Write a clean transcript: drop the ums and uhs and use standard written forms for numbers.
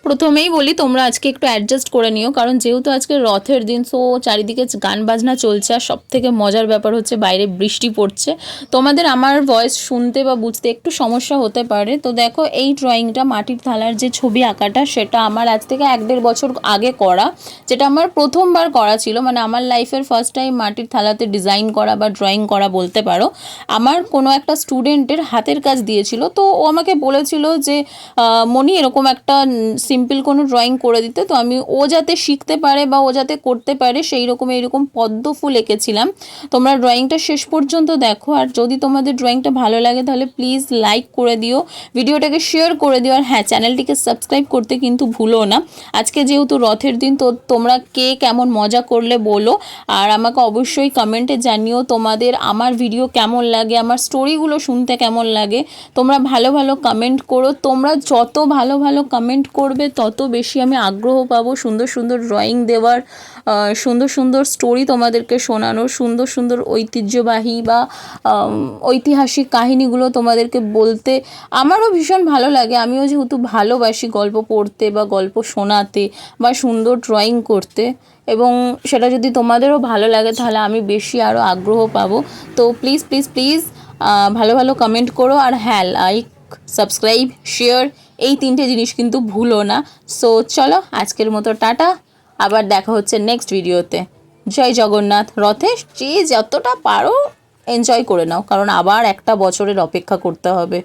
প্রথমেই বলি তোমরা আজকে একটু অ্যাডজাস্ট করে নিও, কারণ যেহেতু আজকে রথের দিন, সো চারিদিকে গান বাজনা চলছে, আর সবথেকে মজার ব্যাপার হচ্ছে বাইরে বৃষ্টি পড়ছে। তোমাদের আমার ভয়েস শুনতে বা বুঝতে একটু সমস্যা হতে পারে। তো দেখো, এই ড্রয়িংটা মাটির থালার যে ছবি আঁকাটা, সেটা আমার আজ থেকে 1-1.5 বছর আগে করা, যেটা আমার প্রথমবার করা ছিল। মানে আমার লাইফের ফার্স্ট টাইম মাটির থালাতে ডিজাইন করা বা ড্রয়িং করা বলতে পারো। আমার কোনো একটা স্টুডেন্টের হাতের কাজ দিয়েছিল, তো ও আমাকে বলেছিল যে মনি এরকম একটা সিম্পল কোনো ড্রয়িং করে দিতে। তো আমি ও যাতে শিখতে পারে বা ও যাতে করতে পারে সেই রকম এইরকম পদ্ম ফুল এঁকেছিলাম। তোমরা ড্রয়িংটা শেষ পর্যন্ত দেখো, আর যদি তোমাদের ড্রয়িংটা ভালো লাগে তাহলে প্লিজ লাইক করে দিও, ভিডিওটাকে শেয়ার করে দিও, আর হ্যাঁ, চ্যানেলটিকে সাবস্ক্রাইব করতে কিন্তু ভুলো না। আজকে যেহেতু রথের দিন, তো তোমরা কে কেমন মজা করলে বলো, আর আমাকে অবশ্যই কমেন্টে জানিও তোমাদের আমার ভিডিও কেমন লাগে, আমার স্টোরিগুলো শুনতে কেমন লাগে। তোমরা ভালো ভালো কমেন্ট করো, তোমরা যত ভালো ভালো কমেন্ট করবে তত বেশি আমি আগ্রহ পাবো সুন্দর সুন্দর ড্রয়িং দেওয়ার, সুন্দর সুন্দর স্টোরি তোমাদেরকে শোনানোর, সুন্দর সুন্দর ঐতিহ্যবাহী বা ঐতিহাসিক কাহিনীগুলো তোমাদেরকে বলতে আমারও ভীষণ ভালো লাগে। আমিও যেহেতু ভালোবাসি গল্প পড়তে বা গল্প শোনাতে বা সুন্দর ড্রয়িং করতে, এবং সেটা যদি তোমাদেরও ভালো লাগে তাহলে আমি বেশি আরও আগ্রহ পাবো। তো প্লিজ প্লিজ প্লিজ ভালো ভালো কমেন্ট করো, আর হ্যাঁ, লাইক, সাবস্ক্রাইব, শেয়ার, এই 3টে জিনিস কিন্তু ভুলো না। সো চলো, আজকের মতো টাটা, আবার দেখা হচ্ছে নেক্সট ভিডিওতে। জয় জগন্নাথ। রথে যে যতটা পারো এনজয় করে নাও, কারণ আবার একটা বছরের অপেক্ষা করতে হবে।